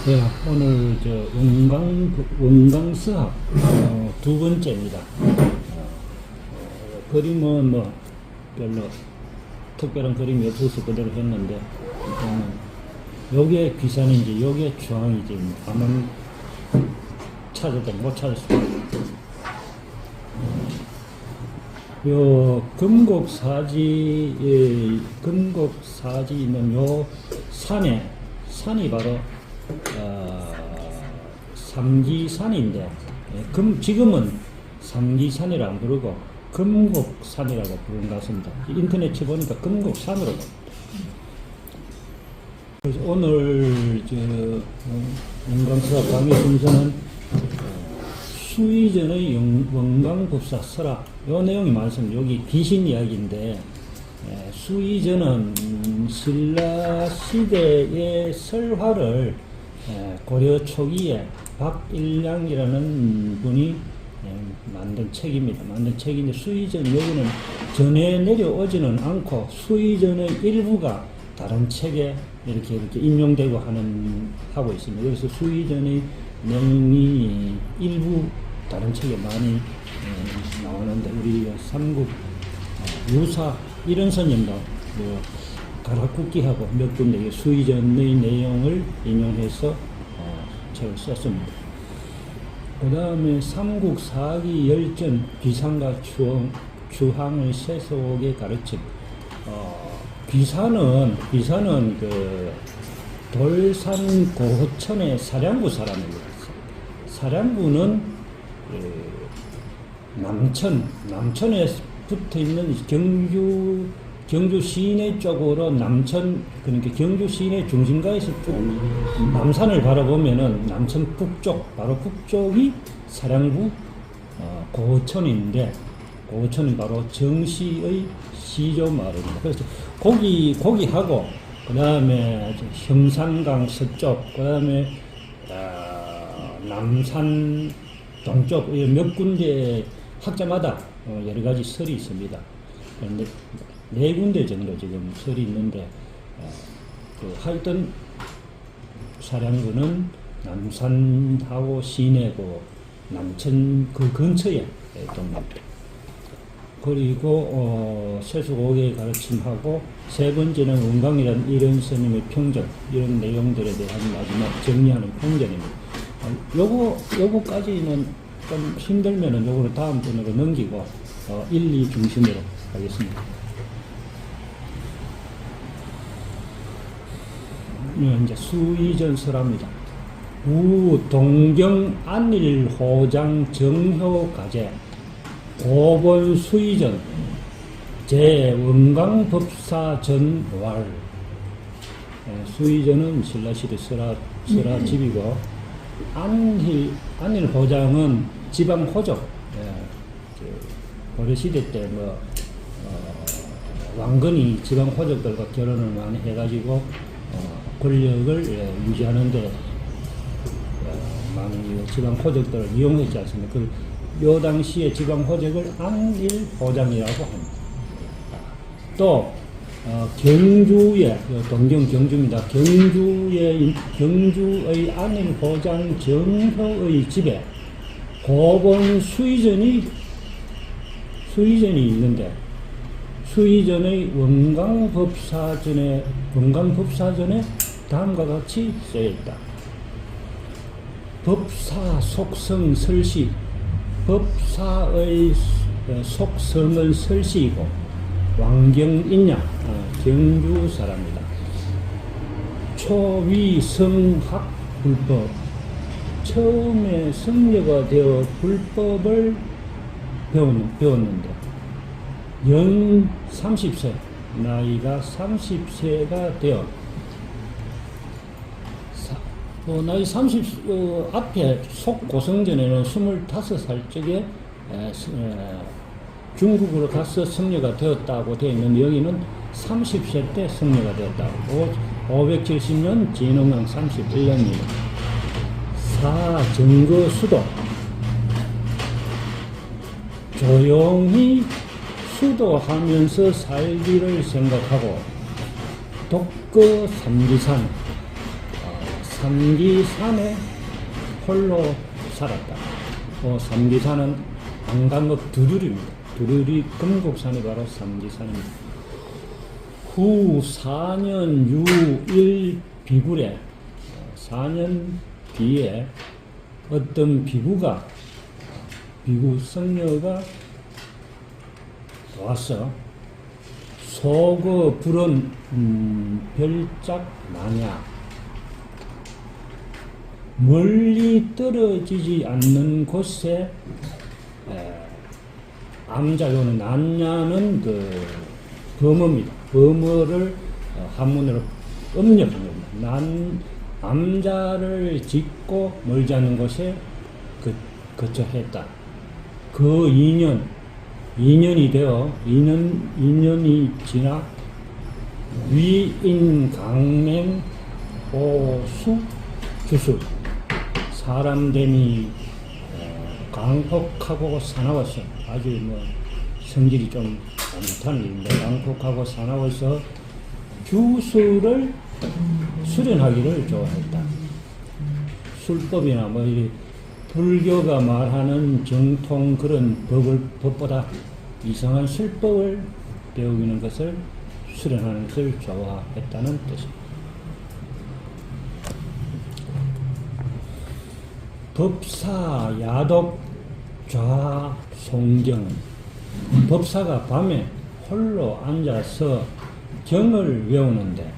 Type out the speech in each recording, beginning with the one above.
네, 오늘 원광수학 두 번째입니다. 그림은 뭐 별로 특별한 그림이 없어서 그대로 했는데, 요게 귀산인지 요게 주황인지 한번 찾아도 못 찾았습니다. 요 금곡사지 있는 요 산이 바로 삼기산인데, 지금은 삼기산이라 안 부르고 금곡산이라고 부르는 것 같습니다. 인터넷 쳐보니까 금곡산으로 봅니다. 그래서 오늘 원광수학 강의 순서는 수의전의 원광법사 설화, 요 내용이 많습니다. 여기 귀신 이야기인데, 수의전은 신라 시대의 설화를 고려 초기에 박일량이라는 분이 만든 책인데, 수의전 여기는 전해 내려오지는 않고 수의전의 일부가 다른 책에 이렇게 인용되고 하고 있습니다. 그래서 수의전의 내용이 일부 다른 책에 많이 나오는데, 우리 삼국 유사 이런 선임도 뭐 가락국기하고 몇 군데 수의전의 내용을 인용해서 책을 썼습니다. 그 다음에 삼국 사기 열전 귀산과 주항의 세속의 가르침. 귀산은 그 돌산 고천의 사량구 사람입니다. 사량구는 남천에 붙어 있는 경주 시내 쪽으로 그러니까 경주 시내 중심가에서 쭉 남산을 바라보면은 남천 북쪽, 바로 북쪽이 사량구 고천인데, 고천은 바로 정시의 시조 마을입니다. 그래서 거기하고 그 다음에 형산강 서쪽, 그 다음에 남산 동쪽 몇 군데 학자마다 여러 가지 설이 있습니다. 그런데 네 군데 정도 지금 설이 있는데, 하여튼 사량구는 남산하고 시내고 남천 그 근처에 동네입니다. 그리고 세속오개의 가르침하고 세 번째는 원광이라는 이런 스님의 평전, 이런 내용들에 대한 마지막 정리하는 평전입니다. 요거까지는 좀 힘들면은 요거를 다음 번으로 넘기고 1, 2 중심으로 하겠습니다. 이제 수의전 설화입니다. 우 동경 안일호장 정효가제 고본 수의전 제 원광법사 전왈. 수의전은 신라시대 설화집이고, 안일호장은 지방호족. 고려시대 때 왕건이 지방호족들과 결혼을 많이 해가지고 권력을 유지하는데 많은 지방호족들을 이용했지 않습니까? 요 당시에 지방호족을 안일호장이라고 합니다. 또 경주의 동경 경주입니다. 경주의 안일호장 정효의 집에 고본 수의전이 있는데, 수의전의 원광법사전에 다음과 같이 쓰여 있다. 법사 속성 설시, 법사의 속성은 설시이고 왕경인양, 경주 사람이다. 초위성학 불법, 처음에 성녀가 되어 불법을 배웠는데, 연 30세, 나이가 30세가 되어 나이 30 앞에 속고성전에는 25살 적에 중국으로 가서 성녀가 되었다고 되어 있는데, 여기는 30세 때 성녀가 되었다고. 570년 진흥왕 31년입니다. 사정거 수도, 조용히 수도하면서 살기를 생각하고 독거 삼지산, 삼기산에 홀로 살았다. 삼기산은 안강읍 두루리입니다. 두루리 금곡산이 바로 삼기산입니다. 후 4년 6일 비굴에 4년 뒤에 어떤 비구 성녀가 와서 속어 불은 별짝 마냥 멀리 떨어지지 않는 곳에 암자요는 남냐는 그 범어입니다. 범어를 한문으로 음력한 겁니다. 암자를 짓고 멀지 않는 곳에 거처했다. 그 2년이 되어 2년이 지나 위인 강맹 오수 주술 사람됨이 강폭하고 사나워서 아주 성질이 좀 못하는 일인데 강폭하고 사나워서 주술을 수련하기를 좋아했다. 술법이나 이 불교가 말하는 정통 그런 법보다 이상한 술법을 배우는 것을 수련하는 것을 좋아했다는 뜻입니다. 법사 야독 좌송경은 법사가 밤에 홀로 앉아서 경을 외우는데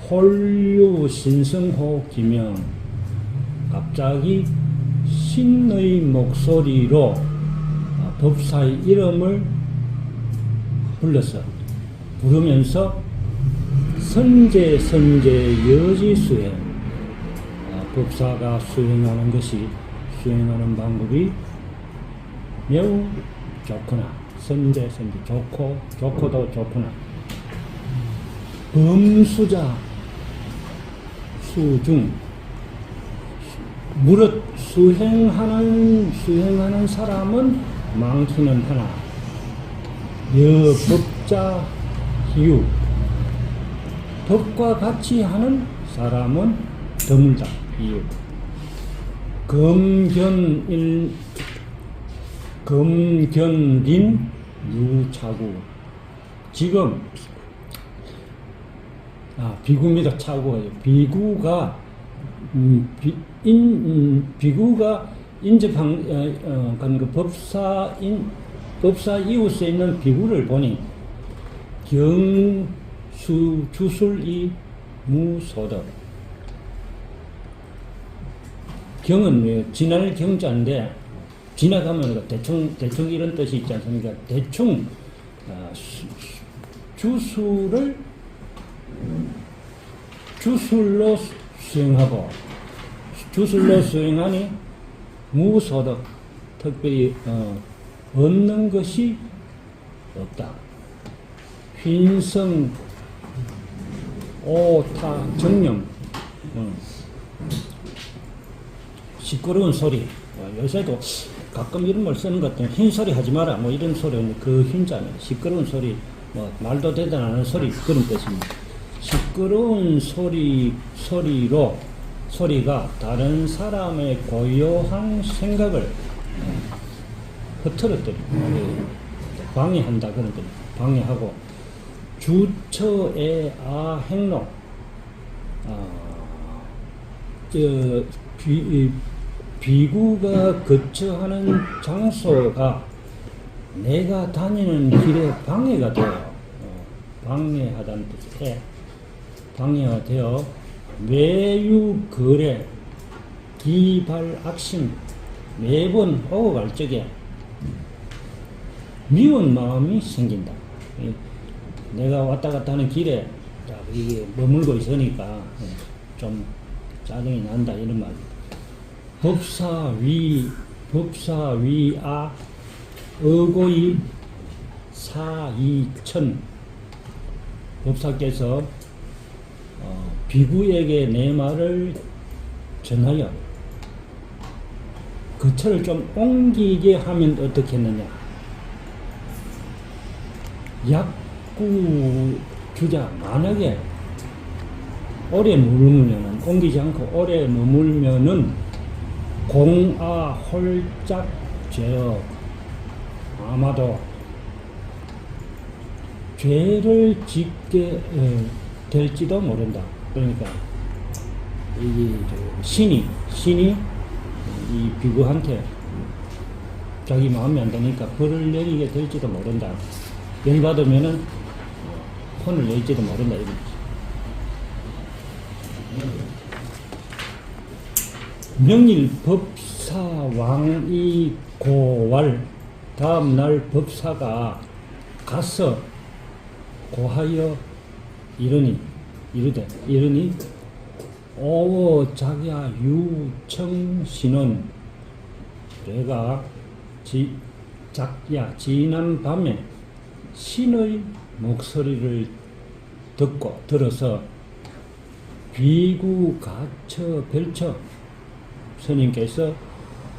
홀유 신성호 기명 갑자기 신의 목소리로 법사의 이름을 부르면서 선제 여지수행 법사가 수행하는 수행하는 방법이 매우 좋구나. 선제 좋고도 좋구나. 범수자 수중 무릇 수행하는 사람은 많기는 하나 여법자 희유 법과 같이 하는 사람은 드물다. 이유 검견린 유차구 지금 비구입니다. 차구예요. 비구가 인접한 그 법사 이웃에 있는 비구를 보니 주술이 무소득. 경은 지날 경자인데 지나가면 대충 이런 뜻이 있지 않습니까? 대충 주술로 수행하니 무소득 특별히 얻는 것이 없다. 흰성 오타 정령 시끄러운 소리. 요새도 가끔 이런 말 쓰는 것 같아요. 흰 소리 하지 마라. 이런 소리는 그 흰자는 시끄러운 소리, 말도 되도 않은 소리 그런 뜻입니다. 시끄러운 소리가 다른 사람의 고요한 생각을 흐트러뜨리고 방해한다 그런 뜻. 방해하고 주처의 행로 비구가 거처하는 장소가 내가 다니는 길에 방해가 되어 방해하다는 뜻에 방해가 되어 매유 거래 기발 악심 매번 오고 갈 적에 미운 마음이 생긴다. 내가 왔다 갔다 하는 길에 이게 머물고 있으니까 좀 짜증이 난다 이런 말. 법사위아 어고이 사이천 법사께서 비구에게 내 말을 전하여 거처를 좀 옮기게 하면 어떻겠느냐. 약구 주자 만약에 오래 머무르면 옮기지 않고 오래 머물면은 공아 홀짝 죄업, 아마도 죄를 짓게 될지도 모른다. 그러니까 이 신이 이 비구한테 자기 마음에 안 드니까 벌을 내리게 될지도 모른다. 열받으면은 혼을 낼지도 모른다. 이거지. 명일 법사 왕이 고왈, 다음날 법사가 가서 고하여 이르니 오 자기야 유청신은 내가 지난 밤에 신의 목소리를 들어서 비구 가처 별처 스님께서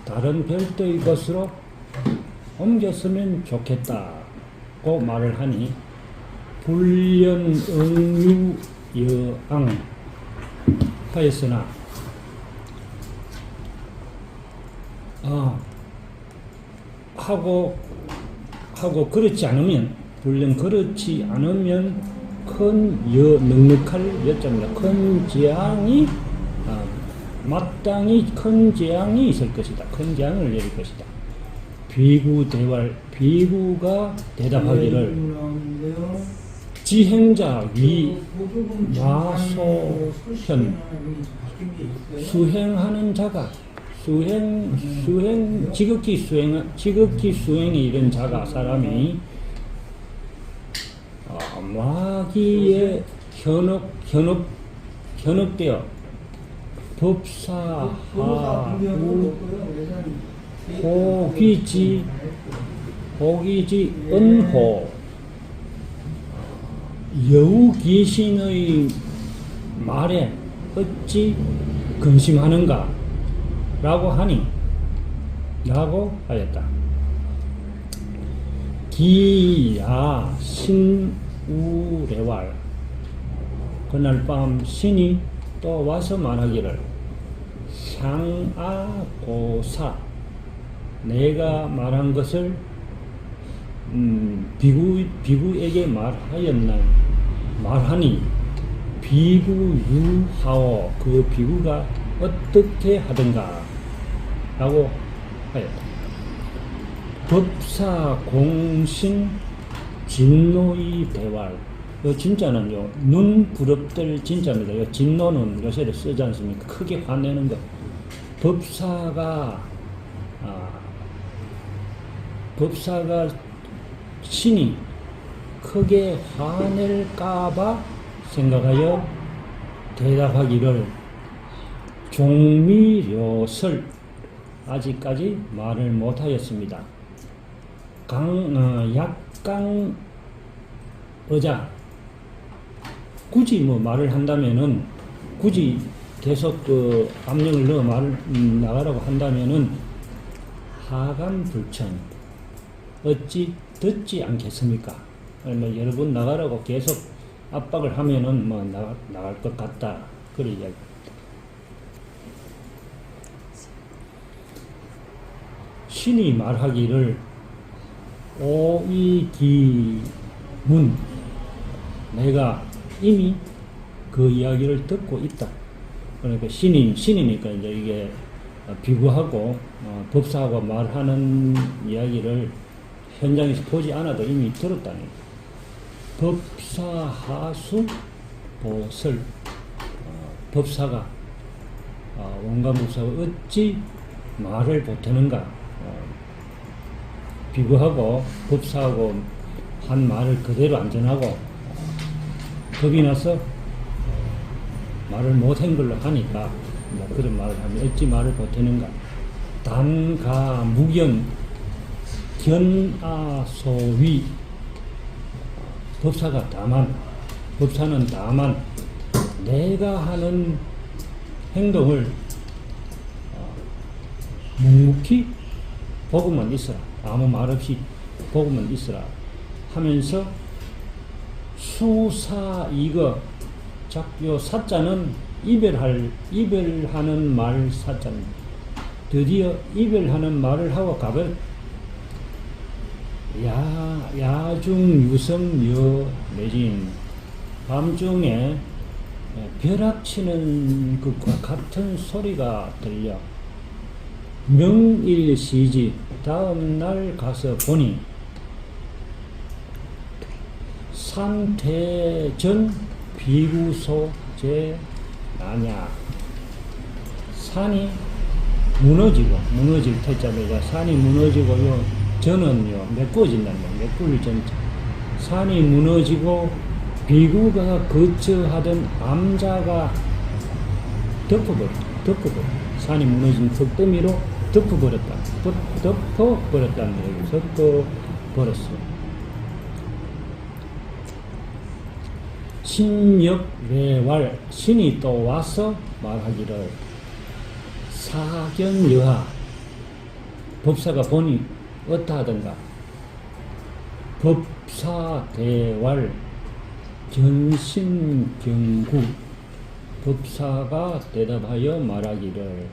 다른 별도의 것으로 옮겼으면 좋겠다고 말을 하니 불련응유 여앙 하였으나 하고 그렇지 않으면 큰 넉넉할 여자입니다. 큰 재앙이 마땅히 큰 재앙이 있을 것이다. 큰 재앙을 내릴 것이다. 비구가 대답하기를 지행자 위 마소현 수행하는 자가 지극히 수행에 이른 자가 사람이 마귀에 현혹되어 법사하고 호기지 은호 여우 귀신의 말에 어찌 근심하는가 라고 하였다. 기야 신우레왈 그날 밤 신이 또 와서 말하기를 향아고사 내가 말한 것을 비구에게 말하니 비구유하오 그 비구가 어떻게 하든가 라고 하였다. 법사 공신 진노의 대활 진짜는요 눈 부럽들 진짜입니다. 요 진노는 요새 쓰지 않습니까? 크게 화내는 것. 법사가 신이 크게 화낼까봐 생각하여 대답하기를 종미료설 아직까지 말을 못하였습니다. 약강 어자 굳이 말을 한다면은 굳이 계속 그 압력을 넣어 말을 나가라고 한다면은 하간불천 어찌 듣지 않겠습니까? 여러분 나가라고 계속 압박을 하면은 나갈 것 같다. 그런 이야기. 신이 말하기를 오이기문 내가 이미 그 이야기를 듣고 있다. 그러니까 신이니까 이제 이게 비구하고 법사하고 말하는 이야기를 현장에서 보지 않아도 이미 들었다니. 법사하수 보설 법사가 원감법사가 어찌 말을 보태는가. 비구하고 법사하고 한 말을 그대로 안 전하고 겁이 나서 말을 못한 걸로 하니까 그런 말을 하면 어찌 말을 보태는가. 단가 무견 견아소위 법사는 다만 내가 하는 행동을 묵묵히 보고만 있어라. 아무 말 없이 보고만 있어라 하면서 수사 이거 요 사자는 이별하는 말 사자입니다. 드디어 이별하는 말을 하고 가버려. 야중 유성여 내진 밤중에 벼락치는 것과 같은 소리가 들려 명일시지. 다음 날 가서 보니 산퇴전 비구소 제 나냐. 산이 무너질 태자매가 산이 무너지고 요 전은요 메꿔진다는 거예요. 메꿀 전자. 산이 무너지고 비구가 거처하던 암자가 덮어버려. 산이 무너진 흙더미로 덮어버렸다는 거예요. 덮어버렸어. 신역외왈. 신이 또 와서 말하기를 사견여하. 법사가 보니 어떠하던가. 법사대왈 견신경구. 법사가 대답하여 말하기를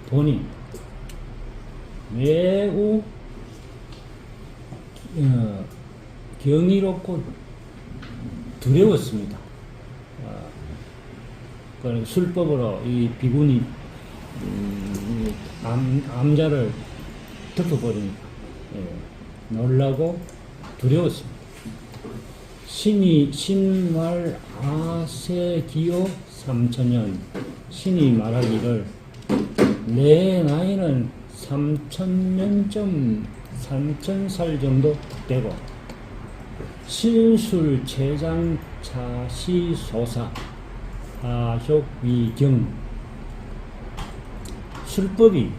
보니 매우 경이롭고 두려웠습니다. 술법으로 이 비군이 암자를 덮어버리니까 놀라고 두려웠습니다. 신말 아세기요 3천년. 신이 말하기를 내 나이는 3,000살 정도 되고 신술 최장 차시소사 하욕위경. 술법이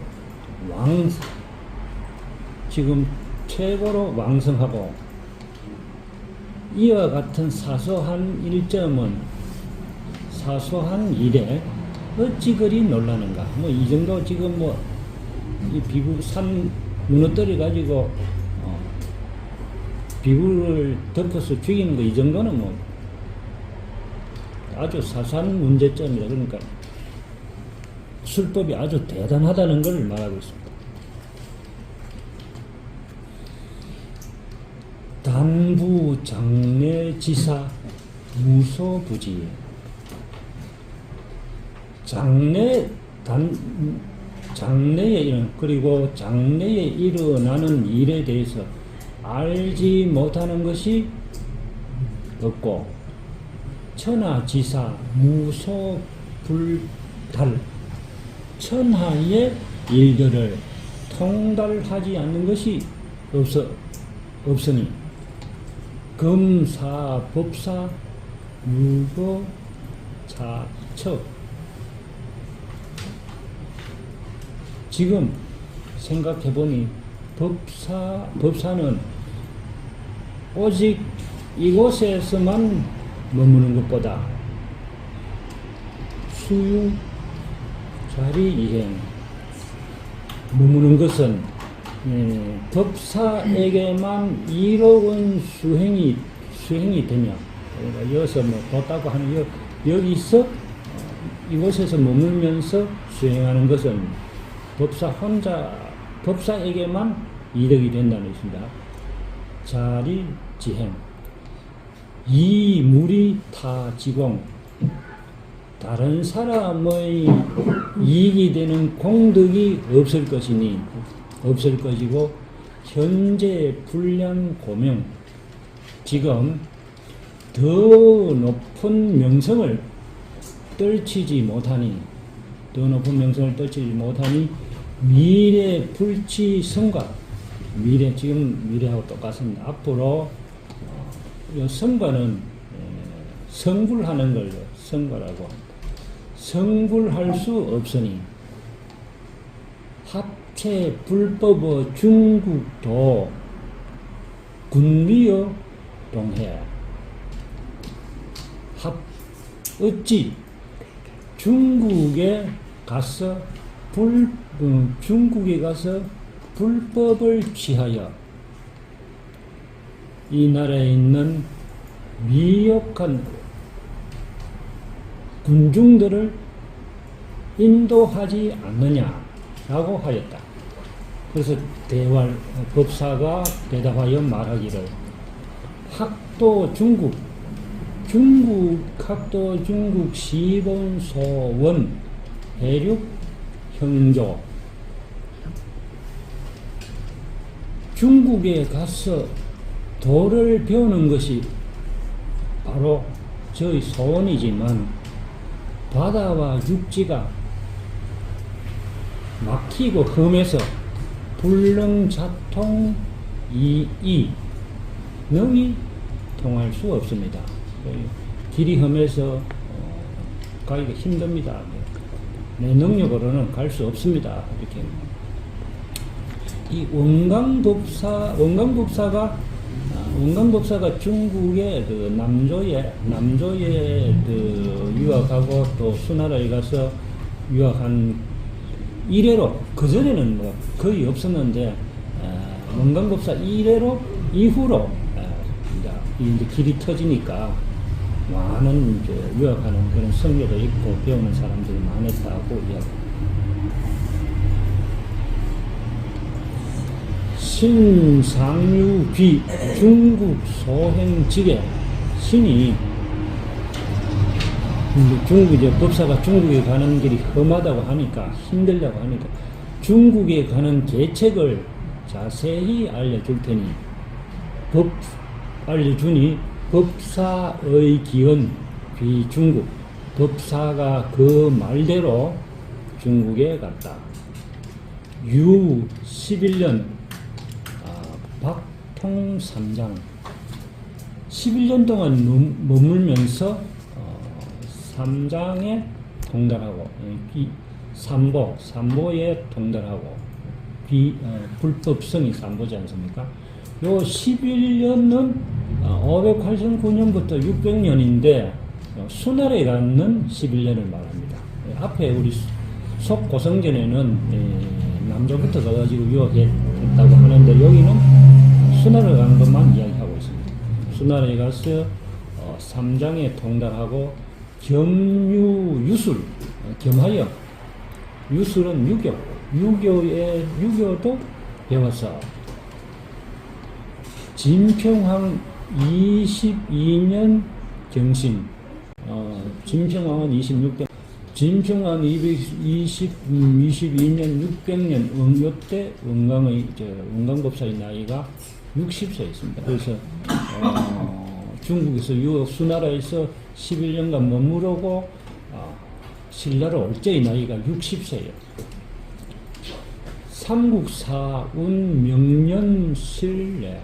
지금 최고로 왕성하고 이와 같은 사소한 일에 어찌 그리 놀라는가. 이 정도 지금 이 비구 산 무너뜨려 가지고 비구를 덮어서 죽이는 거, 이 정도는 아주 사소한 문제점이다. 그러니까 술법이 아주 대단하다는 걸 말하고 있습니다. 단부 장례지사 무소부지. 그리고 장래에 일어나는 일에 대해서 알지 못하는 것이 없고, 천하지사 무소불달. 천하의 일들을 통달하지 않는 것이 없으니 검사 법사 유거 자척. 지금 생각해보니 법사는 오직 이곳에서만 머무는 것보다 수유 자리이행 머무는 것은 법사에게만 이로운 수행이 되며, 그러니까 여기서 보다고 하는 여기서 이곳에서 머물면서 수행하는 것은 법사에게만 이득이 된다는 것입니다. 자리지행. 이무리 타지공. 다른 사람의 이익이 되는 공덕이 없을 것이고, 현재 불량 고명. 지금 더 높은 명성을 떨치지 못하니 미래 불치 성과. 지금 미래하고 똑같습니다. 앞으로 성과는 성불하는 걸 성과라고 합니다. 성불할 수 없으니 합체 불법의 중국도 군리여 동해. 어찌 중국에 가서 불법을 취하여 이 나라에 있는 미혹한 군중들을 인도하지 않느냐라고 하였다. 그래서 대활 법사가 대답하여 말하기를 학도 중국 학도 중국 시본소원 대륙 형조 중국에 가서 도를 배우는 것이 바로 저희 소원이지만 바다와 육지가 막히고 험해서 불능자통 이이 능이 통할 수 없습니다. 길이 험해서 가기가 힘듭니다. 내 능력으로는 갈 수 없습니다. 이렇게 이 원광법사가 중국의 그 남조에 그 유학하고 또 수나라에 가서 유학한 이래로 그전에는 뭐 거의 없었는데 원광법사 이후로 이제 길이 터지니까 많은 이제 유학하는 그런 성교도 있고 배우는 사람들이 많았다고 이야기합니다. 신상유귀 중국 소행직의 신이 중국 이제 법사가 중국에 가는 길이 험하다고 하니까 힘들다고 하니까 중국에 가는 계책을 자세히 알려줄 테니 알려주니 법사의 기원 귀 중국 법사가 그 말대로 중국에 갔다. 유 11년 박통삼장 11년 동안 머물면서 삼장에 동달하고 삼보에 동달하고 불법성이 삼보지 않습니까? 요 11년은 589년부터 600년인데 수나라에 갖는 11년을 말합니다. 앞에 우리 속고성전에는 남조부터 가가지고 유학했다고 하는데 여기는 수나라에 간 것만 이야기하고 있습니다. 수나라에 가서 삼장에 동달하고 겸유유술 겸하여 유술은 유교도 배워서 진평왕 22년 경신 진평왕은 26대 진평왕 22년 600년 요때 원광법사의 나이가 60세였습니다. 그래서 중국에서 수나라에서 11년간 머무르고 신라로 올 때의 나이가 60세예요. 삼국사운 명년실내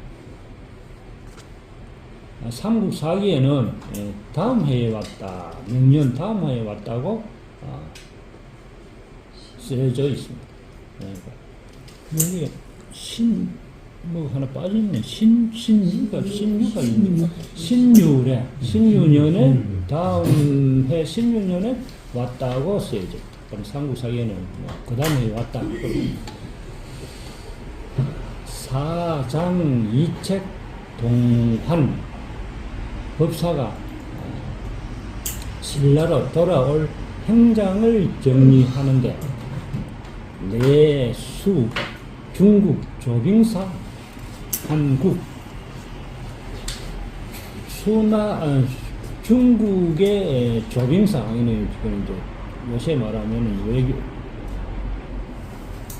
삼국사기에는 다음 해에 왔다. 명년 다음 해에 왔다고 쓰여져 있습니다. 여기 뭐 하나 빠졌네. 신유가 있네. 신유년에 다음 해 신유년에 왔다고 쓰여져. 그럼 삼국사기에는 그 다음에 왔다. 사장 이책 동환 법사가 신라로 돌아올 행장을 정리하는데 내수 중국 조빙사 한국 중국의 조빙사 이는 지금 이제 요새 말하면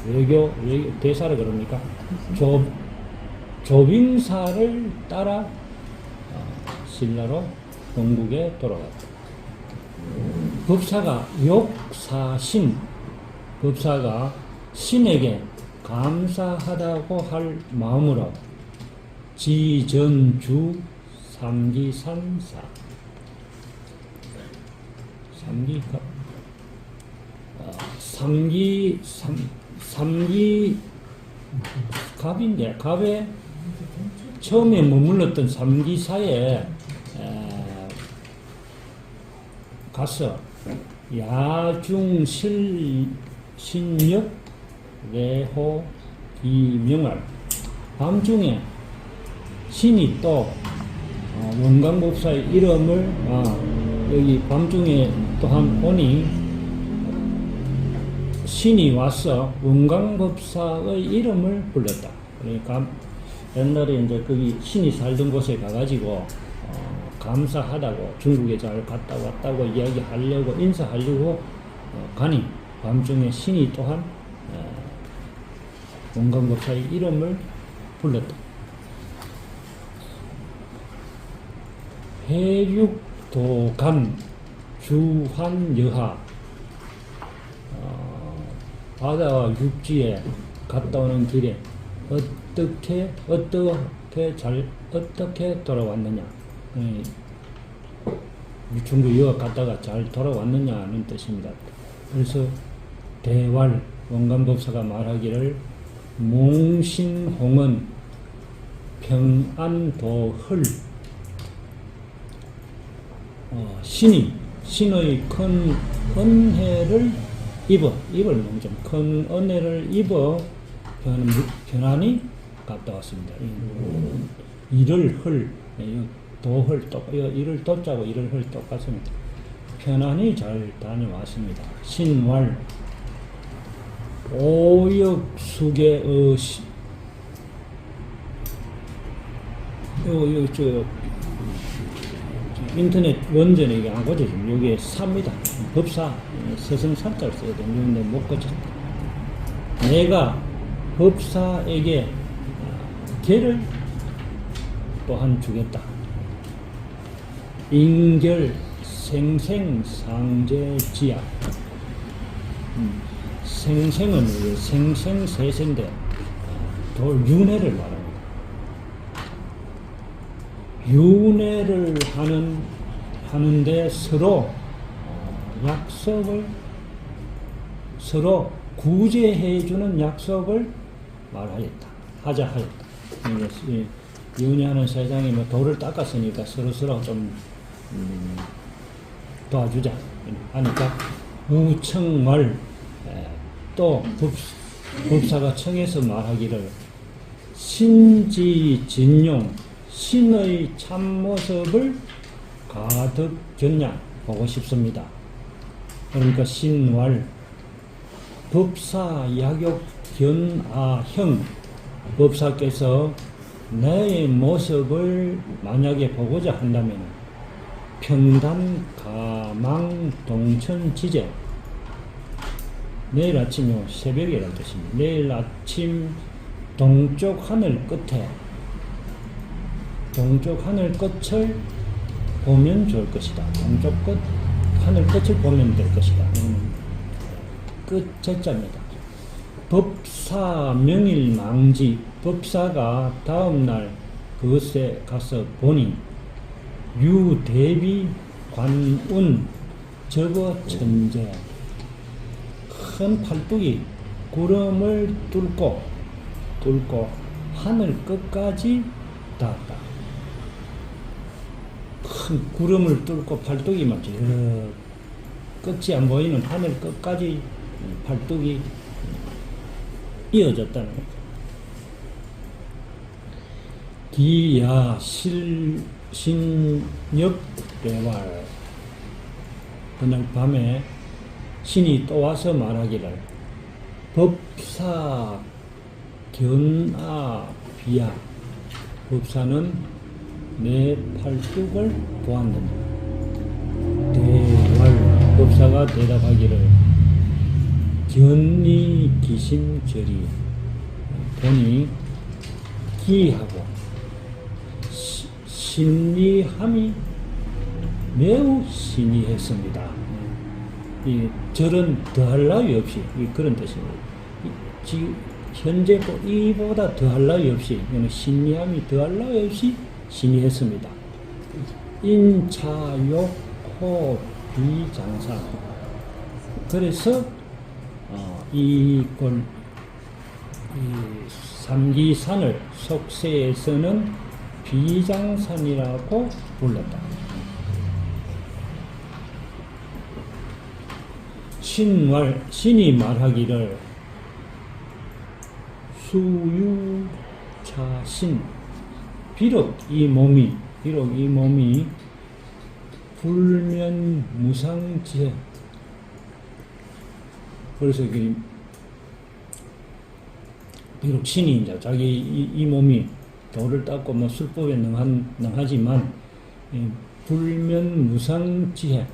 외교 대사를 그럽니까? 조빙사를 따라 신라로 동국에 돌아갔다. 법사가 욕사신 법사가 신에게 감사하다고 할 마음으로 지전주 삼기산사 갑인데 갑에 처음에 머물렀던 삼기사에 가서 야중신력 외호 이명할 밤중에 신이 또 원광법사의 이름을 여기 밤중에 또한 오니 신이 와서 원광법사의 이름을 불렀다. 그러니까 옛날에 이제 거기 신이 살던 곳에 가가지고 감사하다고 중국에 잘 갔다 왔다고 이야기하려고 인사하려고 가니 밤중에 신이 또한 원광법사의 이름을 불렀다. 해륙도감 주환여하 바다와 육지에 갔다 오는 길에 어떻게 돌아왔느냐. 중국 유학 갔다가 잘 돌아왔느냐는 뜻입니다. 그래서 대왈 원광법사가 말하기를 몽신홍은 평안도헐 신의 큰 은혜를 입을 좀 큰 은혜를 입어 편안히 갔다 왔습니다. 이를 헐 도헐 이를 돕자고 이를 헐 똑같습니다. 편안히 잘 다녀왔습니다. 신왈 오역수계의 인터넷 원전에 이게 안 고쳐집니다. 여기에 삽니다. 법사 서성사자를 써야 되는데 못 고쳤다. 내가 법사에게 계를 또한 주겠다. 인결 생생상제지야. 생생은 생생세세인데 윤회를 말합니다. 윤회를 하는데 서로 약속을 서로 구제해주는 약속을 하자 하였다. 윤회하는 세상에 뭐 돌을 닦았으니까 서로 좀 도와주자 하니까 우청말 또 법사가 청해서 말하기를 신지진용 신의 참모습을 가득 전량 보고 싶습니다. 그러니까 신왈 법사 야격 견아형 법사께서 내 모습을 만약에 보고자 한다면 평단 가망 동천 지제 내일 아침요 새벽이라는 뜻입니다. 내일 아침 동쪽 하늘 끝을 보면 좋을 것이다. 동쪽 끝 하늘 끝을 보면 될 것이다. 끝 제자입니다. 법사 명일망지 법사가 다음날 그것에 가서 보니 유대비 관운 저거 천재 큰 팔뚝이 구름을 뚫고 하늘 끝까지 닿았다. 큰 구름을 뚫고 팔뚝이 막 끝이 안 보이는 하늘 끝까지 팔뚝이 이어졌다는 거죠. 기야 신역 대활 그날 밤에 신이 또 와서 말하기를 법사 견아 비야 법사는 내 팔뚝을 보았느냐. 대활 법사가 대답하기를 견리 기심절이 보니 기하고 신리함이 매우 신리했습니다. 이 절은 더할 나위 없이 그런 뜻입니다. 지금 현재 이보다 더할 나위 없이 신리함이 더할 나위 없이 신리했습니다. 인차욕호 비장사 그래서 이걸 삼기산을 속세에서는 비장산이라고 불렀다. 신이 말하기를 수유차신 비록 이 몸이 불면무상지혜 그래서 비록 신이 이제 자기 이 몸이 도를 닦고 뭐 술법에 능하지만 불면무상지혜,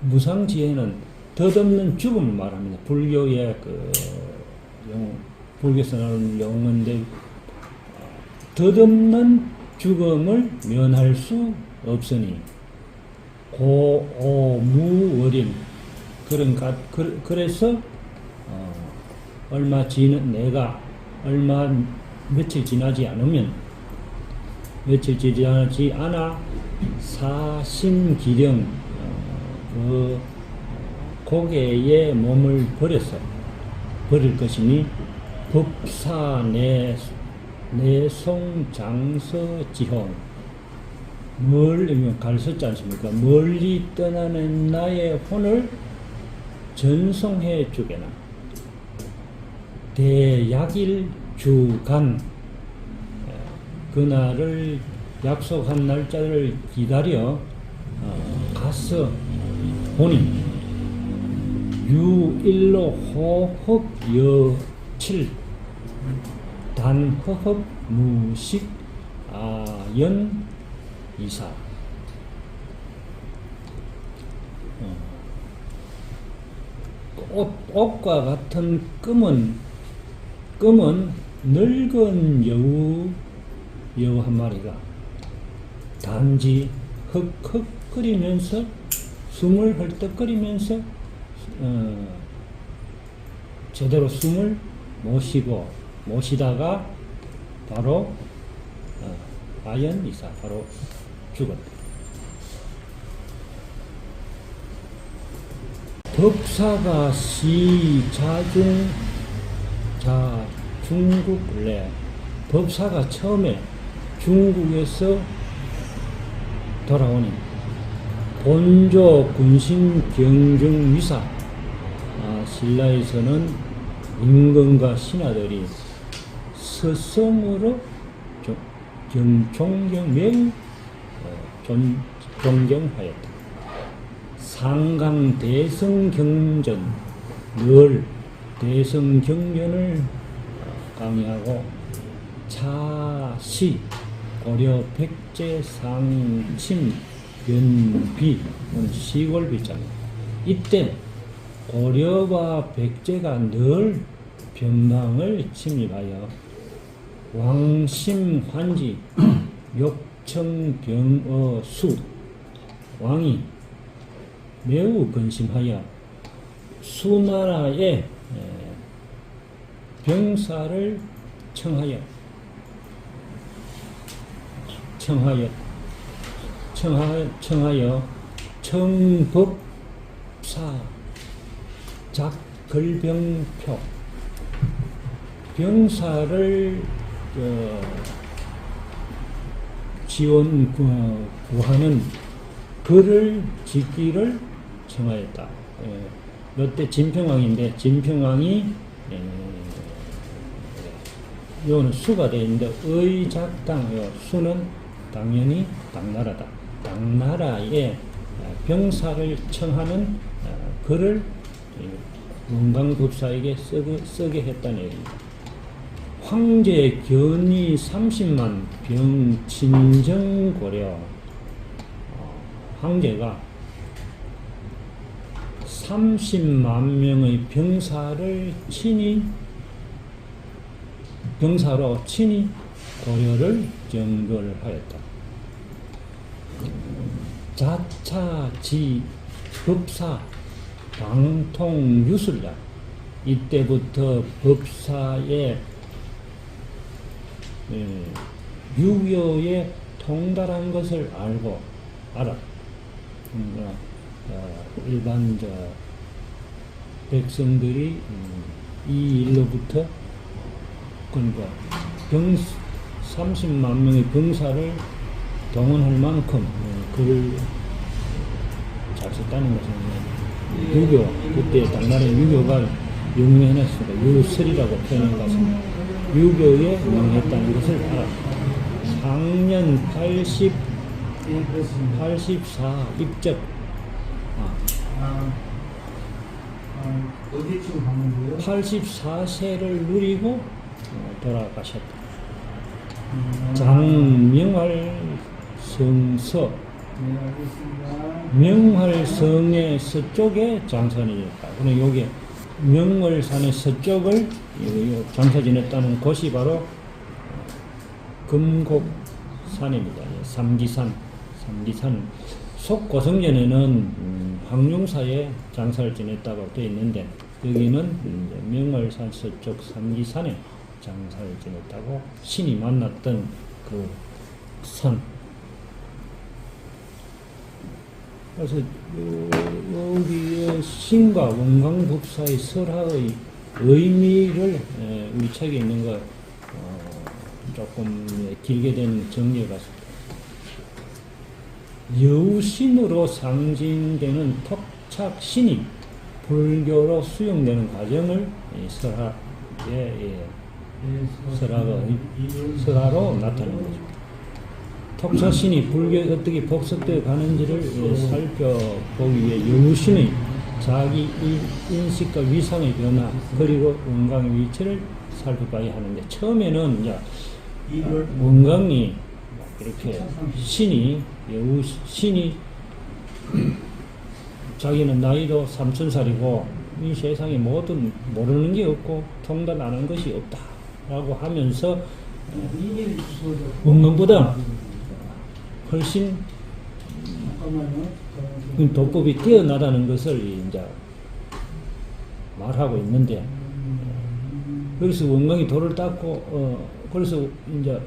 무상지혜는 덧없는 죽음을 말합니다. 불교의 불교에서 나오는 용어인데 덧없는 죽음을 면할 수 없으니 고오무어림 그래서 내가 며칠 지나지 않아 사신기령 고개의 몸을 버릴 것이니 법사내송장서지홍 가르쳤지 않습니까? 멀리 떠나는 나의 혼을 전송해 주게나 대약일 주간 그날을 약속한 날짜를 기다려 가서 보니 유일로 호흡 여칠 단허흡 무식 아연 이사 옷과 같은 검은 늙은 여우 한 마리가 단지 헉헉거리면서 숨을 헐떡거리면서 제대로 숨을 모시다가 바로 아연이사 바로 죽었다. 법사가 중국 내 법사가 처음에 중국에서 돌아오니 본조 군신 경중 위사 신라에서는 임금과 신하들이 스승으로 매우 존경하였다. 상강 대성경전 늘 대성경전을 강의하고 차시 고려 백제 상침 연비 시골비잖아요. 이때 고려와 백제가 늘 변방을 침입하여 왕심환지 욕청병어수 왕이 매우 근심하여 수나라의 병사를 청하여 청법사 작걸병표 병사를 지원 구하는 글을 짓기를 청하였다. 이때 진평왕인데 진평왕이 요는 수가 되어 있는데 의작당 수는 당연히 당나라다. 당나라에 병사를 청하는 글을 문광법사에게 쓰게 했다는 얘기입니다. 황제 견이 30만 병 진정고려 황제가 30만 명의 병사로 친히 고려를 정벌하였다. 자차지 법사 방통유술자 이때부터 법사의 유교에 통달한 것을 알아. 일반 백성들이 이 일로부터 그러니까 30만 명의 병사를 동원할 만큼 글을 잘 썼다는 것은 유교, 그때 당나라의 유교가 영명해놨습니다. 유설이라고 표현한 것은 유교에 명했다는 것을 알아. 상년 84 입적 어디쯤 갔는데요? 84세를 누리고 돌아가셨다. 장명할 성서, 네, 알겠습니다. 명할성의 서쪽에 장사지냈다. 그럼 여기 명월산의 서쪽을 장사 지냈다는 곳이 바로 금곡산입니다. 삼기산. 속고성전에는 황룡사에 장사를 지냈다고 되어 있는데 여기는 명월산 서쪽 삼기산에 장사를 지냈다고 신이 만났던 그 산. 그래서 여기에 신과 원광법사의 설화의 의미를 우리 책에 있는 거 조금 길게 된 정리해 봤습니다. 여우신으로 상징되는 턱착신이 불교로 수용되는 과정을 설화로 나타낸 거죠. 턱착신이 불교에 어떻게 복습되어 가는지를 살펴보기 위해 여우신의 자기 인식과 위상의 변화 그리고 원광의 위치를 살펴봐야 하는데 처음에는 이제 원광이 이렇게 여우신이 자기는 나이도 3000살이고 이 세상에 모든 모르는 게 없고 통달 안 한 것이 없다라고 하면서 원광보다 훨씬 도법이 뛰어나다는 것을 이제 말하고 있는데 그래서 원광이 돌을 닦고 그래서 이제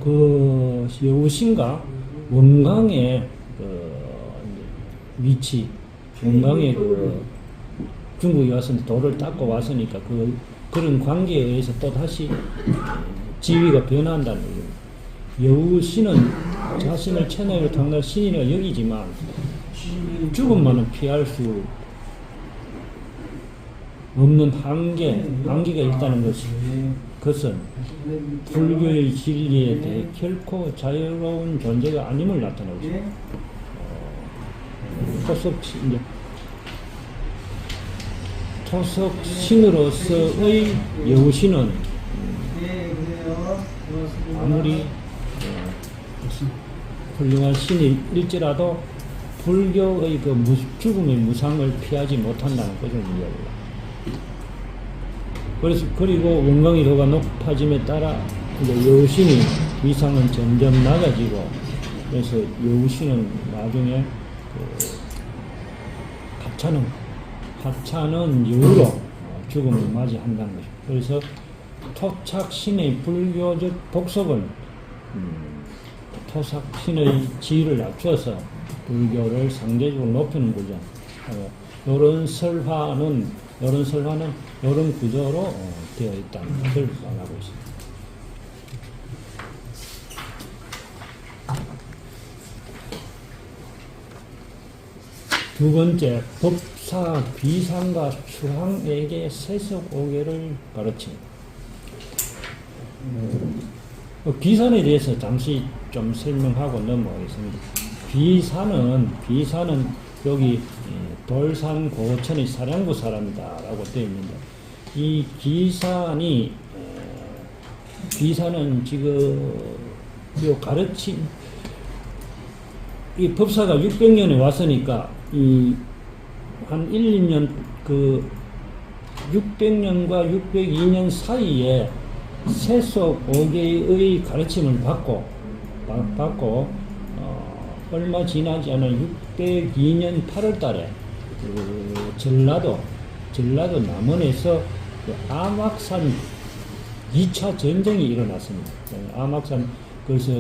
그 여우신과 원광의 위치, 원광의 중국에 와서 돌을 닦고 왔으니까 그런 관계에 의해서 또 다시 지위가 변한다는 거예요. 여우신은 자신을 천하의 당날 신이라 여기지만 죽음만은 피할 수 없는 한계가 있다는 것이 그것은 불교의 진리에 대해 결코 자유로운 존재가 아님을 나타내고 있습니다. 토석신으로서의 여우신은 아무리 훌륭한 신일지라도 불교의 죽음의 무상을 피하지 못한다는 것을 이야기합니다. 그리고 원광이 도가 높아짐에 따라 여우신의 위상은 점점 낮아지고 그래서 여우신은 나중에 하찮은 이유로 죽음을 맞이한다는 것입니다. 그래서 토착신의 불교적 복속은 토착신의 지위를 낮춰서 불교를 상대적으로 높이는 거죠. 이런 설화는 이런 구조로 되어 있다는 것을 말하고 있습니다. 두 번째, 법사 비상과 추항에게 세속오계를 가르칩니다. 비산에 대해서 잠시 좀 설명하고 넘어가겠습니다. 비산은 여기 돌산 고천의 사량구 사람이다라고 되어 있는데 이 비산은 지금 요 가르침 이 법사가 600년에 왔으니까 한 1, 2년 600년과 602년 사이에 세속 5개의 가르침을 받고 얼마 지나지 않은 602년 8월 달에 전라도 남원에서 암악산 2차 전쟁이 일어났습니다. 암악산 그래서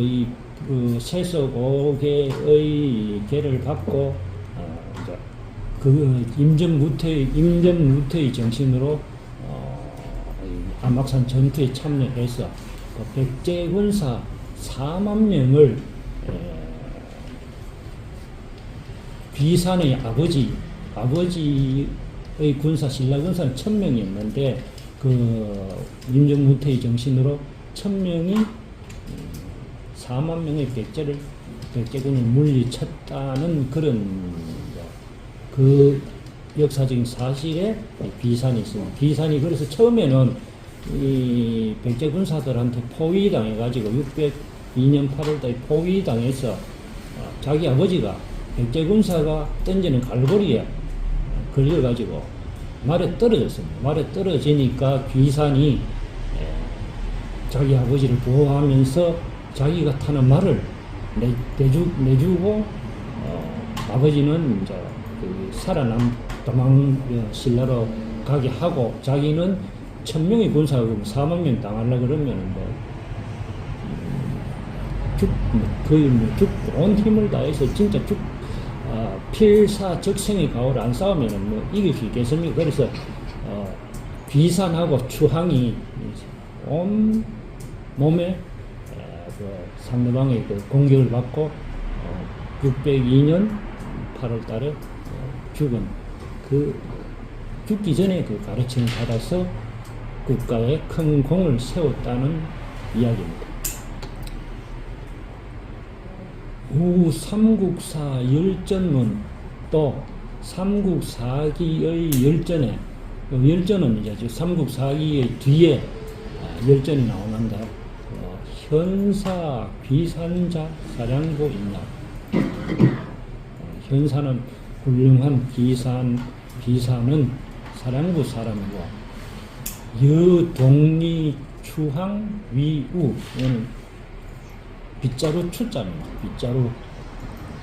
세속 5개의 계를 받고 임전무태의 정신으로 암악산 전투에 참여해서 백제군사 4만 명을 비산의 아버지의 군사 신라군사는 1000명이었는데 임전무태의 정신으로 1000명이 4만 명의 백제군을 물리쳤다는 그런 역사적인 사실에 비산이 있습니다. 비산이 그래서 처음에는 이 백제군사들한테 포위당해가지고 602년 8월달에 포위당해서 자기 아버지가 백제군사가 던지는 갈고리에 걸려가지고 말에 떨어졌습니다. 말에 떨어지니까 비산이 자기 아버지를 보호하면서 자기가 타는 말을 내주고 아버지는 이제 도망 신라로 가게 하고 자기는 1000명의 군사가 4만 명 당하려고 그러면 온 힘을 다해서 진짜 필사적생의 가오를 안 싸우면 이길 수 있겠습니까? 그래서 비산하고 추항이 온 몸에 상대방의 공격을 받고 602년 8월 달에 죽은 죽기 전에 그 가르침을 받아서 국가에 큰 공을 세웠다는 이야기입니다. 후 삼국사 열전문 또 삼국사기의 열전에 열전은 이제 삼국사기의 뒤에 열전이 나오는데 현사 비산자 사량고 있나 현사는 훌륭한 비산은 사량구 사람이고 여동리 추항 위우 이는 빗자루 추자입니다. 빗자루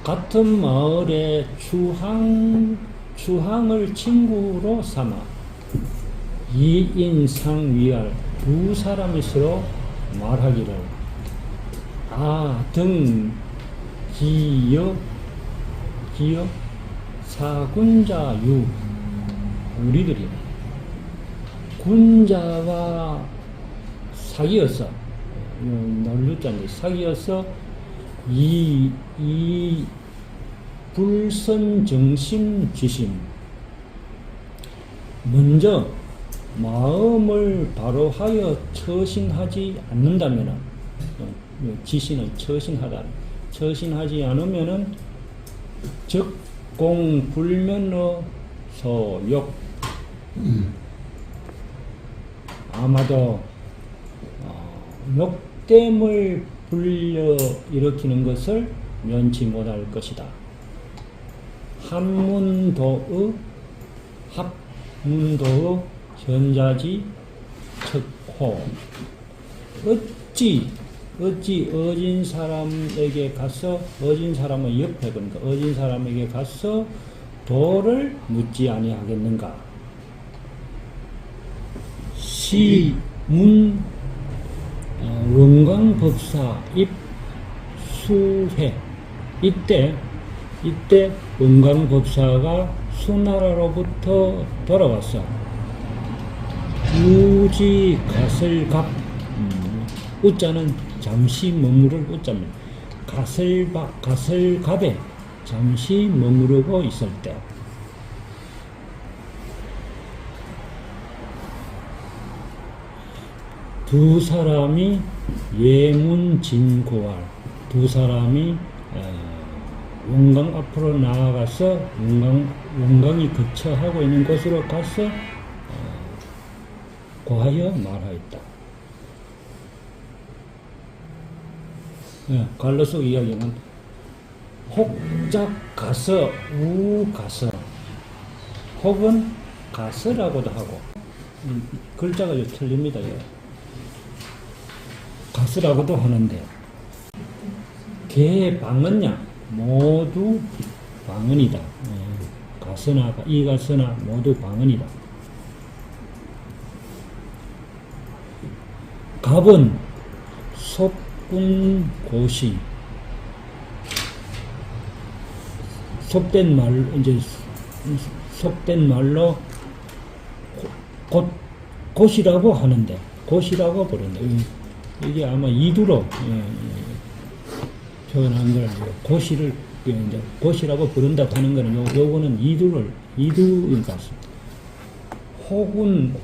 같은 마을에 추항을 친구로 삼아 이인상위할 두 사람이 서로 말하기를 등 기여 사군자유 우리들이 군자와 사귀어서 논류자인데 사귀어서 이 불선정심지심 먼저 마음을 바로 하여 처신하지 않는다면은 지신은 처신하지 않으면은 적공불면의 소욕 아마도 욕됨을 불려 일으키는 것을 면치 못할 것이다. 한문도의 현자지 척호 어찌 어진 사람에게 가서 어진 사람의 옆에 그러니까 어진 사람에게 가서 도를 묻지 아니하겠는가? 시문 원광법사 입수해 이때 원광법사가 수나라로부터 돌아왔어. 유지 가설갑 우자는 잠시 머무를 우자입니다. 가설갑에 잠시 머무르고 있을 때 두 사람이 예문진고할 두 사람이 원강 앞으로 나아가서 원강이 거처하고 있는 곳으로 가서 고하여 말하였다. 갈로소 이야기는 혹작 가서 우 가서 혹은 가서라고도 하고 글자가 좀 틀립니다. 가서라고도 하는데 개 방언냐 모두 방언이다. 가서나 이 가서나 모두 방언이다. 갑은 속군 고시 속된 말로 곧이라고 하는데 곧이라고 부른다. 이게 아마 이두로 표현한 걸 곧이를 이제 곧이라고 부른다고 하는 거는 요거는 이두인 것 같습니다. 혹은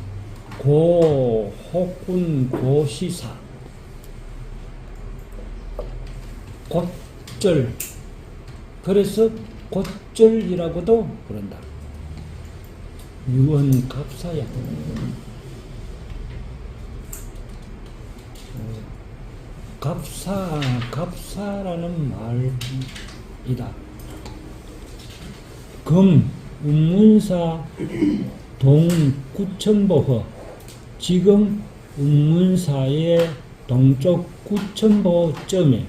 고시사 곧절 그래서 곧절이라고도 부른다. 유언갑사야. 갑사라는 말이다. 금, 운문사, 동, 구천보허. 지금 운문사의 동쪽 구천보점에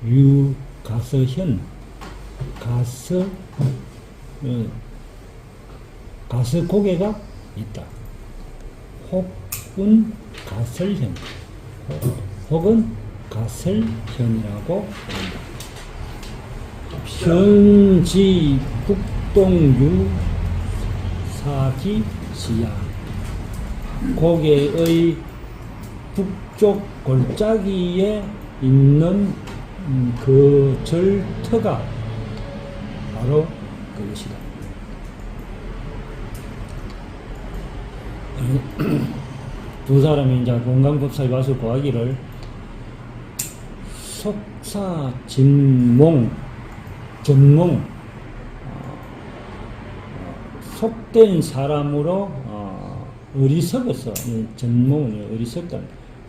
유가서현, 가서고개가 있다. 혹은 가설현, 혹은 가설현이라고 부른다. 현지 북동유 사기시야. 고개의 북쪽 골짜기에 있는 그 절터가 바로 그것이다. 두 사람이 이제 공강법사에 와서 구하기를 속사 전몽 속된 사람으로 어리석어서 전몽은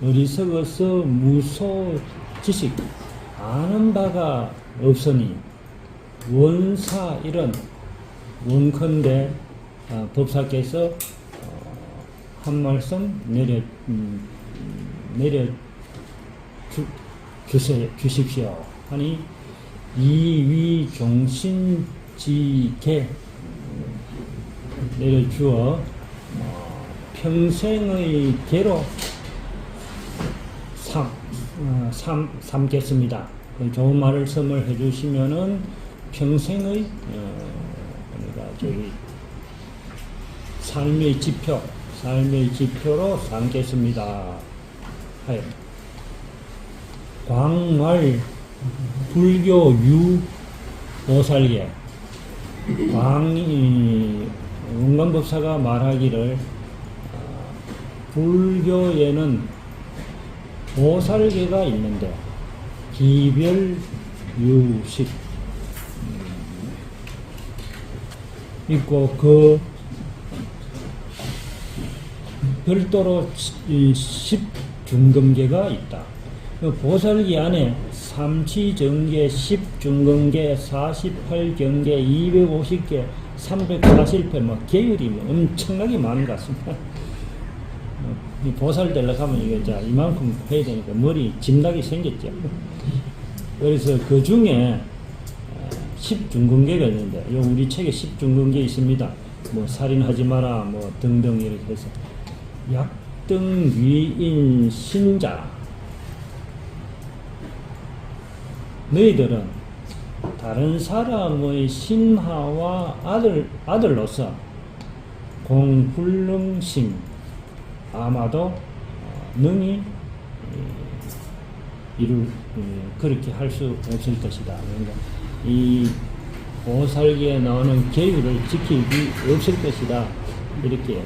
어리석어서 무소 지식 아는 바가 없으니 원사 이런 원컨대 법사께서 한 말씀 내려 주십시오 하니 이위 종신지계 내려주어 평생의 계로 삼겠습니다. 좋은 말을 선물해 주시면은 평생의 그러니까 저기 삶의 지표로 삼겠습니다. 하여 광활 불교 유보살계 은광법사가 말하기를 불교에는 보살계가 있는데 기별유식 있고 그 별도로 10중금계가 있다. 그 보살계 안에 삼치정계, 10중금계, 48경계, 250개, 340회 뭐 계율이 뭐 엄청나게 많은 것 같습니다. 이 보살 되려고 하면 이게 이제 이만큼 해야 되니까 머리 짐나게 생겼죠. 그래서 그 중에 10중근계가 있는데, 우리 책에 10중근계 있습니다. 뭐 살인하지 마라, 뭐 등등 이렇게 해서 약등위인 신자. 너희들은 다른 사람의 신하와 아들로서 공불능심 아마도 능히 그렇게 할 수 없을 것이다. 그러니까 이 보살기에 나오는 계율을 지키기 없을 것이다. 이렇게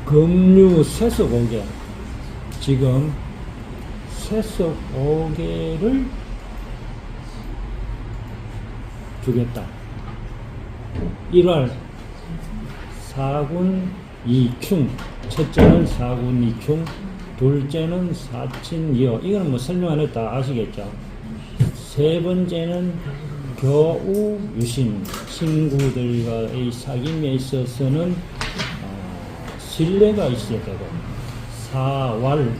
금류 세속오계, 지금 세속오계를 주겠다. 1월 사군 이충, 첫째는 사군 이충, 둘째는 사친이요. 이거는 뭐 설명 안 했다 아시겠죠? 세 번째는 교우 유신, 친구들과의 사귐에 있어서는 신뢰가 있어야 되고, 4왈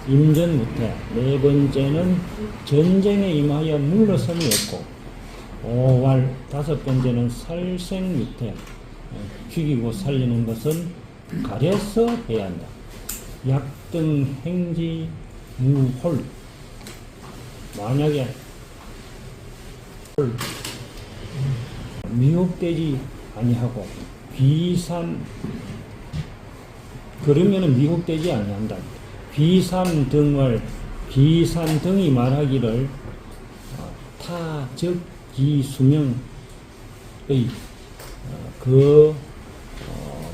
임전무태, 네 번째는 전쟁에 임하여 물러섬이 없고, 5왈 다섯 번째는 살생무태, 죽이고 살리는 것은 가려서 해야 한다. 약등 행지 무홀, 만약에 미혹되지 아니하고 비산, 그러면은 미혹되지 아니한다. 비산 등이 말하기를 타적기수명의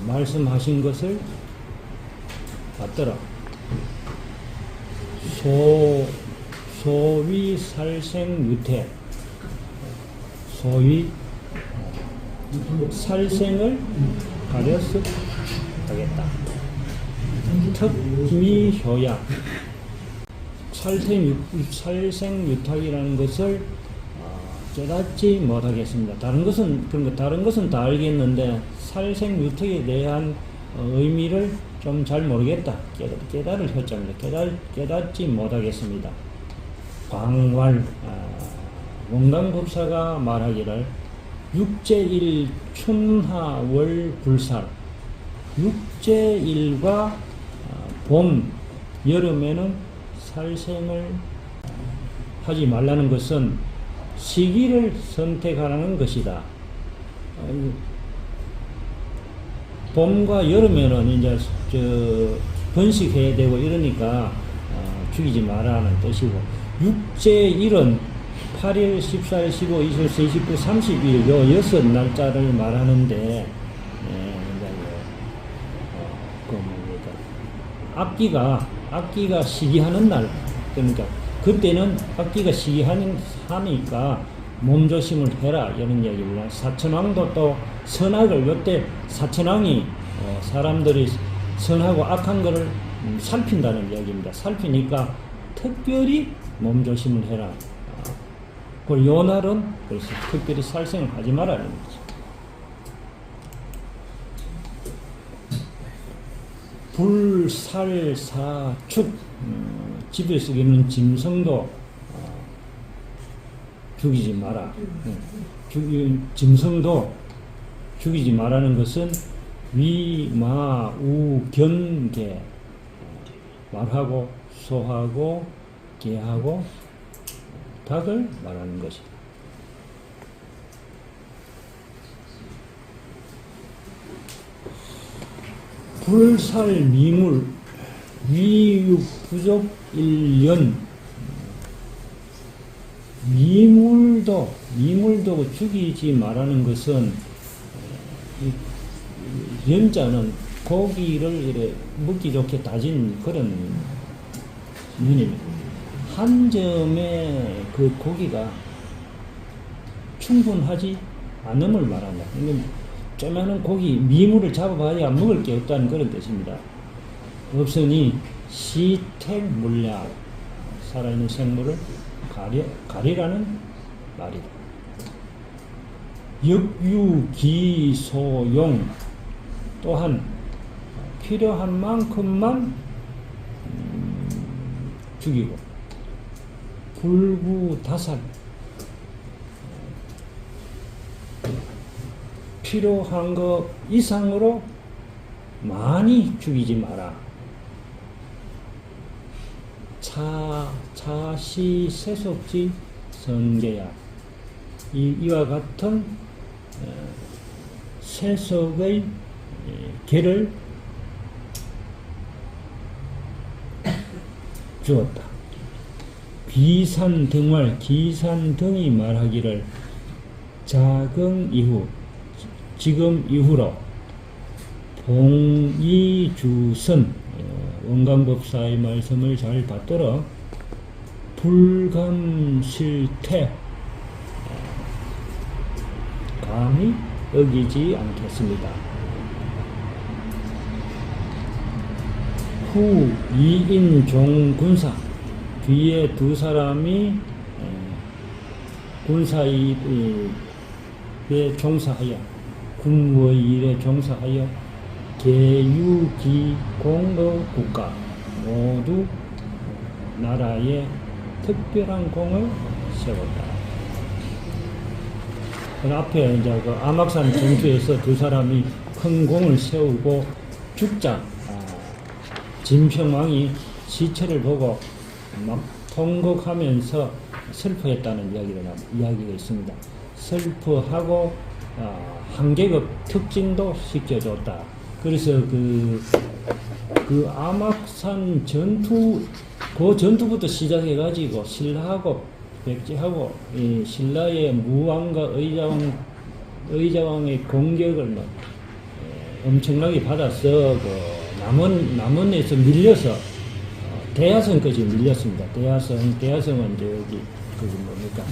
말씀하신 것을 받더라. 소위 살생유태, 소위 살생을 가려서 하겠다. 특미효약, 살생유탁이라는 것을 깨닫지 못하겠습니다. 다른 것은 다 알겠는데 살생유탁에 대한 의미를 좀 잘 모르겠다. 깨달을 효자입니다. 깨닫지 못하겠습니다. 광활, 원광법사가 말하기를 육제일 춘하월 불살, 육제일과 봄, 여름에는 살생을 하지 말라는 것은 시기를 선택하라는 것이다. 봄과 여름에는 이제 번식해야 되고 이러니까 죽이지 말라는 뜻이고, 육제일은 8일, 14일, 15, 24, 29, 30일 요 6날짜를 말하는데, 악기가 시기하는 날, 그러니까 그때는 악기가 시기하니까 몸조심을 해라 이런 얘기입니다. 사천왕도 또 선악을, 요때 사천왕이 사람들이 선하고 악한 것을 살핀다는 이야기입니다. 살피니까 특별히 몸조심을 해라. 그 요 날은 그래서 특별히 살생을 하지 말라는 거죠. 불살사축, 집에 쓰기는 짐승도 죽이지 마라. 짐승도 죽이지 말라는 것은 위마우견계, 말하고 소하고 개하고 닭을 말하는 것이다. 불살 미물, 위육 부족 1년, 미물도 죽이지 말라는 것은, 연자는 고기를 이렇게 먹기 좋게 다진 그런 눈입니다. 한 점의 그 고기가 충분하지 않음을 말한다. 조그마한 고기, 미물을 잡아봐야 먹을 게 없다는 그런 뜻입니다. 없으니 시택물약, 살아있는 생물을 가리라는 말이다. 역유기소용, 또한 필요한 만큼만 죽이고, 불구다살, 필요한 것 이상으로 많이 죽이지 마라. 차시세속지 선계야, 이와 같은 세속의 계를 주었다. 기산등활, 기산등이 말하기를 자긍 이후, 지금 이후로 봉이주선, 원광법사의 말씀을 잘 받들어 불감실태, 감히 어기지 않겠습니다. 후 이인종 군사, 뒤에 두 사람이 군사일에 종사하여, 군의 일에 종사하여 계유기공의 국가, 모두 나라에 특별한 공을 세웠다. 그 앞에 이제 그 암악산 전투에서 두 사람이 큰 공을 세우고 죽자 진평왕이 시체를 보고 막 통곡하면서 슬퍼했다는 이야기가 있습니다. 슬퍼하고 한 계급 특징도 시켜줬다. 그래서 그 암악산 전투, 그 전투부터 시작해가지고 신라하고 백제하고 이 신라의 무왕과 의자왕의 공격을 엄청나게 받아서 그 남원에서 밀려서 대야성까지 밀렸습니다. 대야성은 이제 여기 그게 뭡니까?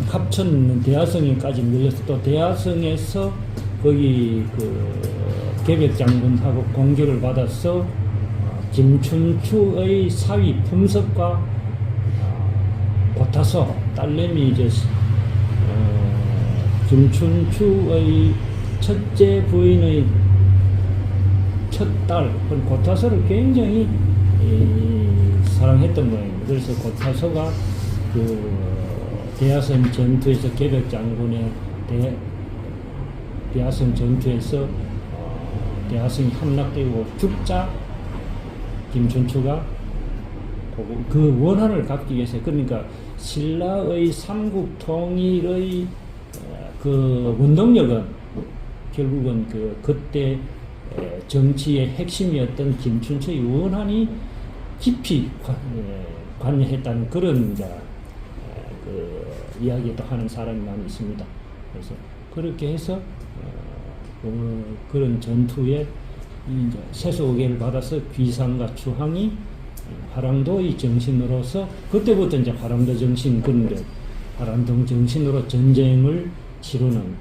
합천 대야성까지 밀려서 또 대야성에서 거기 그 계백 장군하고 공격을 받아서 김춘추의 사위 품석과 고타서 딸내미 이제 김춘추의 첫째 부인의 첫 딸 고타서를 굉장히 사랑했던 모양입니다. 그래서 고타서가 그 대야성 전투에서 계백 장군의 대야성 전투에서 대야성이 함락되고 죽자 김춘추가 그 원한을 갚기 위해서 그러니까 신라의 삼국 통일의 그 원동력은 결국은 그때 정치의 핵심이었던 김춘추의 원한이 깊이 관여했다는 그런 그 이야기도 하는 사람이 많이 있습니다. 그래서 그렇게 해서 그런 전투에 이제 세속에를 받아서 귀상과 추항이 화랑도의 정신으로서 그때부터 이제 화랑도 정신 그런데 화랑도 정신으로 전쟁을 치르는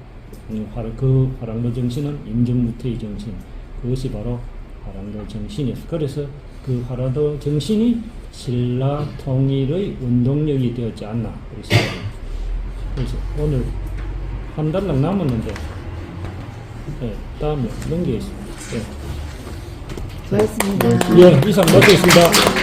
그 화랑도 정신은 임진부터의 정신 그것이 바로 화랑도 정신이었어요. 그래서 그 화랑도 정신이 신라 통일의 원동력이 되었지 않나 그래서 오늘 한 달락 남았는데 다음에 넘기겠습니다. 고맙습니다. 이상 마치겠습니다.